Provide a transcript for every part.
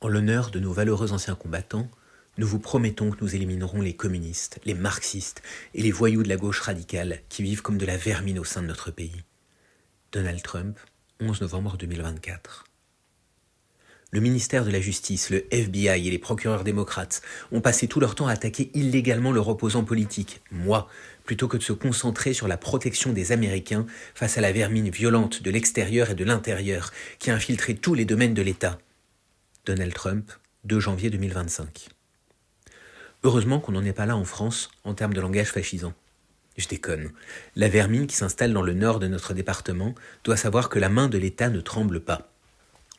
En l'honneur de nos valeureux anciens combattants, nous vous promettons que nous éliminerons les communistes, les marxistes et les voyous de la gauche radicale qui vivent comme de la vermine au sein de notre pays. Donald Trump, 11 novembre 2024. Le ministère de la Justice, le FBI et les procureurs démocrates ont passé tout leur temps à attaquer illégalement leurs opposants politiques, moi, plutôt que de se concentrer sur la protection des Américains face à la vermine violente de l'extérieur et de l'intérieur qui a infiltré tous les domaines de l'État. Donald Trump, 2 janvier 2025. Heureusement qu'on n'en est pas là en France en termes de langage fascisant. Je déconne. La vermine qui s'installe dans le nord de notre département doit savoir que la main de l'État ne tremble pas.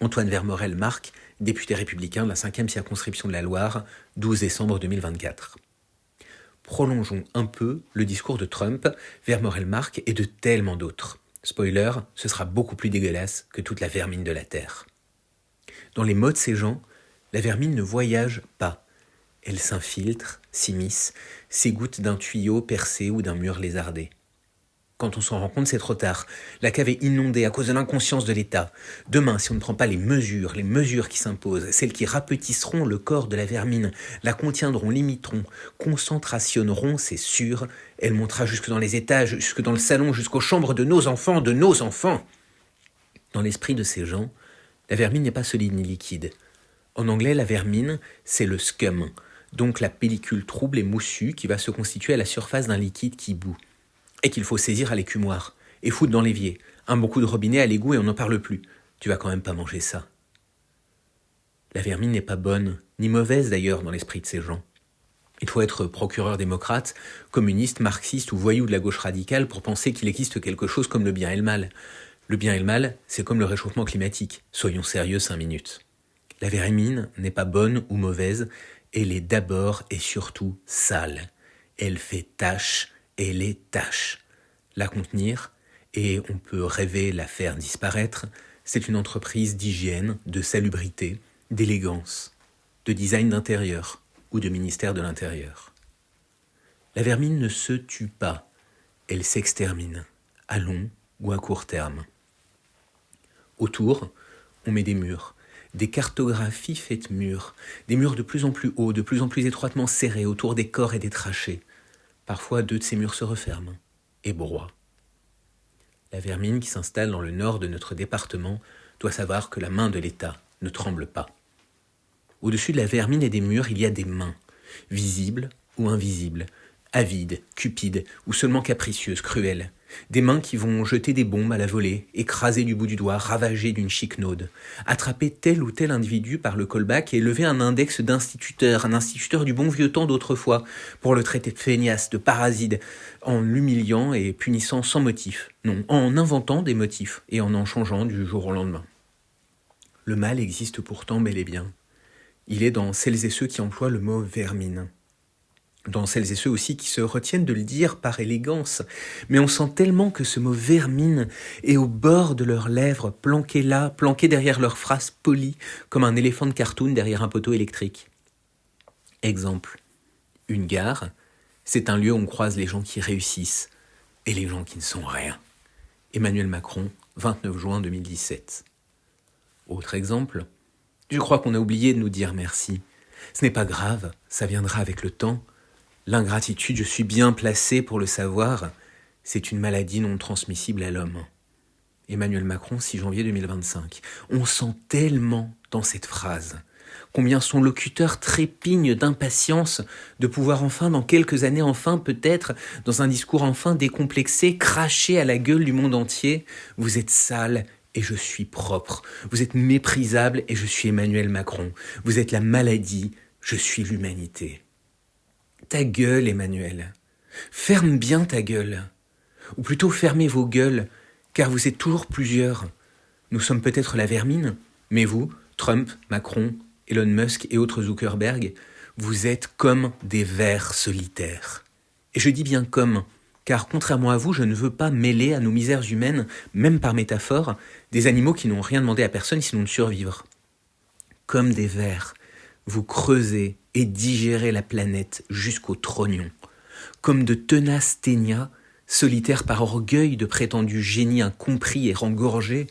Antoine Vermorel-Marc, député républicain de la 5e circonscription de la Loire, 12 décembre 2024. Prolongeons un peu le discours de Trump, Vermorel-Marc et de tellement d'autres. Spoiler, ce sera beaucoup plus dégueulasse que toute la vermine de la Terre. Dans les mots de ces gens, la vermine ne voyage pas. Elle s'infiltre, s'immisce, s'égoutte d'un tuyau percé ou d'un mur lézardé. Quand on s'en rend compte, c'est trop tard. La cave est inondée à cause de l'inconscience de l'État. Demain, si on ne prend pas les mesures qui s'imposent, celles qui rapetisseront le corps de la vermine, la contiendront, limiteront, concentrationneront, c'est sûr, elle montera jusque dans les étages, jusque dans le salon, jusqu'aux chambres de nos enfants, de nos enfants. Dans l'esprit de ces gens, la vermine n'est pas solide ni liquide. En anglais, la vermine, c'est le scum, donc la pellicule trouble et moussue qui va se constituer à la surface d'un liquide qui bout. Et qu'il faut saisir à l'écumoire, et foutre dans l'évier, un bon coup de robinet à l'égout et on n'en parle plus. Tu vas quand même pas manger ça. La vermine n'est pas bonne, ni mauvaise d'ailleurs dans l'esprit de ces gens. Il faut être procureur démocrate, communiste, marxiste ou voyou de la gauche radicale pour penser qu'il existe quelque chose comme le bien et le mal. Le bien et le mal, c'est comme le réchauffement climatique. Soyons sérieux 5 minutes. La vermine n'est pas bonne ou mauvaise, elle est d'abord et surtout sale. Elle fait tache. Et les tâches. La contenir, et on peut rêver la faire disparaître, c'est une entreprise d'hygiène, de salubrité, d'élégance, de design d'intérieur ou de ministère de l'Intérieur. La vermine ne se tue pas, elle s'extermine, à long ou à court terme. Autour, on met des murs, des cartographies faites murs, des murs de plus en plus hauts, de plus en plus étroitement serrés autour des corps et des trachées. Parfois, 2 de ces murs se referment et broient. La vermine qui s'installe dans le nord de notre département doit savoir que la main de l'État ne tremble pas. Au-dessus de la vermine et des murs, il y a des mains, visibles ou invisibles, avides, cupides ou seulement capricieuses, cruelles. Des mains qui vont jeter des bombes à la volée, écraser du bout du doigt, ravager d'une chiquenaude, attraper tel ou tel individu par le callback et lever un index d'instituteur, un instituteur du bon vieux temps d'autrefois, pour le traiter de feignasse, de parasite, en l'humiliant et punissant sans motif, non, en inventant des motifs et en changeant du jour au lendemain. Le mal existe pourtant bel et bien. Il est dans celles et ceux qui emploient le mot vermine. Dans celles et ceux aussi qui se retiennent de le dire par élégance. Mais on sent tellement que ce mot vermine est au bord de leurs lèvres, planqué là, planqué derrière leurs phrases polies, comme un éléphant de cartoon derrière un poteau électrique. Exemple. Une gare, c'est un lieu où on croise les gens qui réussissent et les gens qui ne sont rien. Emmanuel Macron, 29 juin 2017. Autre exemple. Je crois qu'on a oublié de nous dire merci. Ce n'est pas grave, ça viendra avec le temps. L'ingratitude, je suis bien placé pour le savoir, c'est une maladie non transmissible à l'homme. Emmanuel Macron, 6 janvier 2025. On sent tellement dans cette phrase combien son locuteur trépigne d'impatience de pouvoir enfin, dans quelques années, enfin peut-être, dans un discours enfin décomplexé, cracher à la gueule du monde entier « Vous êtes sale et je suis propre. Vous êtes méprisable et je suis Emmanuel Macron. Vous êtes la maladie, je suis l'humanité. » Ta gueule, Emmanuel. Ferme bien ta gueule. Ou plutôt fermez vos gueules, car vous êtes toujours plusieurs. Nous sommes peut-être la vermine, mais vous, Trump, Macron, Elon Musk et autres Zuckerberg, vous êtes comme des vers solitaires. Et je dis bien comme, car contrairement à vous, je ne veux pas mêler à nos misères humaines, même par métaphore, des animaux qui n'ont rien demandé à personne sinon de survivre. Comme des vers, vous creusez et digérez la planète jusqu'au trognon. Comme de tenaces ténias, solitaires par orgueil de prétendus génies incompris et rengorgés,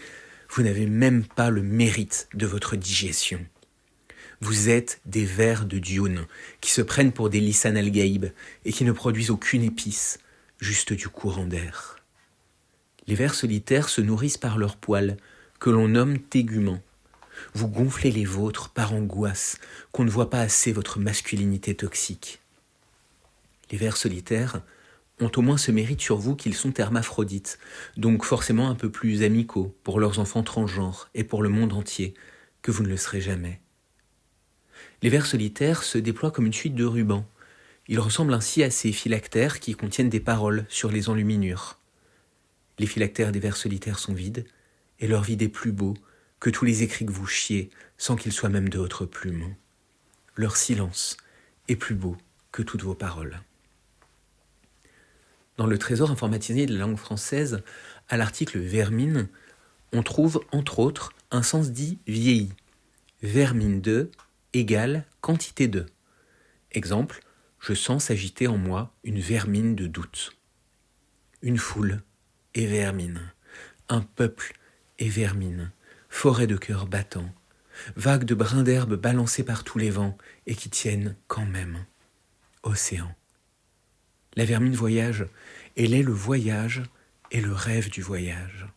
vous n'avez même pas le mérite de votre digestion. Vous êtes des vers de Dune, qui se prennent pour des Lisan al-Gaïb et qui ne produisent aucune épice, juste du courant d'air. Les vers solitaires se nourrissent par leurs poils, que l'on nomme téguments. Vous gonflez les vôtres par angoisse, qu'on ne voit pas assez votre masculinité toxique. Les vers solitaires ont au moins ce mérite sur vous qu'ils sont hermaphrodites, donc forcément un peu plus amicaux pour leurs enfants transgenres et pour le monde entier, que vous ne le serez jamais. Les vers solitaires se déploient comme une suite de rubans. Ils ressemblent ainsi à ces phylactères qui contiennent des paroles sur les enluminures. Les phylactères des vers solitaires sont vides, et leur vide est plus beau que tous les écrits que vous chiez sans qu'ils soient même de votre plume. Leur silence est plus beau que toutes vos paroles. Dans le trésor informatisé de la langue française, à l'article vermine, on trouve entre autres un sens dit vieilli. Vermine de égale quantité de. Exemple, je sens s'agiter en moi une vermine de doute. Une foule est vermine, un peuple est vermine, forêt de cœurs battants, vagues de brins d'herbe balancées par tous les vents et qui tiennent quand même. Océan. La vermine voyage, elle est le voyage et le rêve du voyage.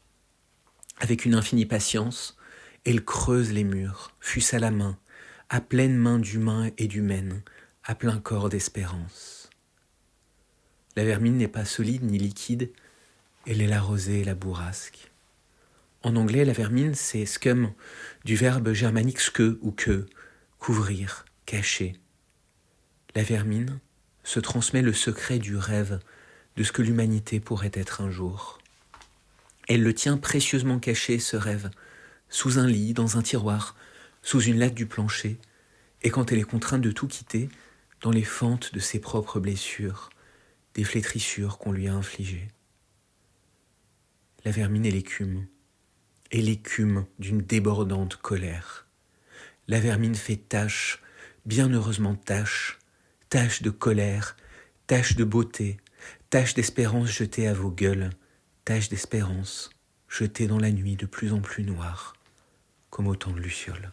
Avec une infinie patience, elle creuse les murs, fût-ce à la main, à pleine main d'humain et d'humaine, à plein corps d'espérance. La vermine n'est pas solide ni liquide, elle est la rosée et la bourrasque. En anglais, la vermine, c'est scum, du verbe germanique ske ou que, couvrir, cacher. La vermine se transmet le secret du rêve de ce que l'humanité pourrait être un jour. Elle le tient précieusement caché, ce rêve, sous un lit, dans un tiroir, sous une latte du plancher, et quand elle est contrainte de tout quitter, dans les fentes de ses propres blessures, des flétrissures qu'on lui a infligées. La vermine est l'écume d'une débordante colère. La vermine fait tache, bien heureusement tache de colère, tache de beauté, tache d'espérance jetée à vos gueules, tache d'espérance jetée dans la nuit de plus en plus noire, comme autant de lucioles.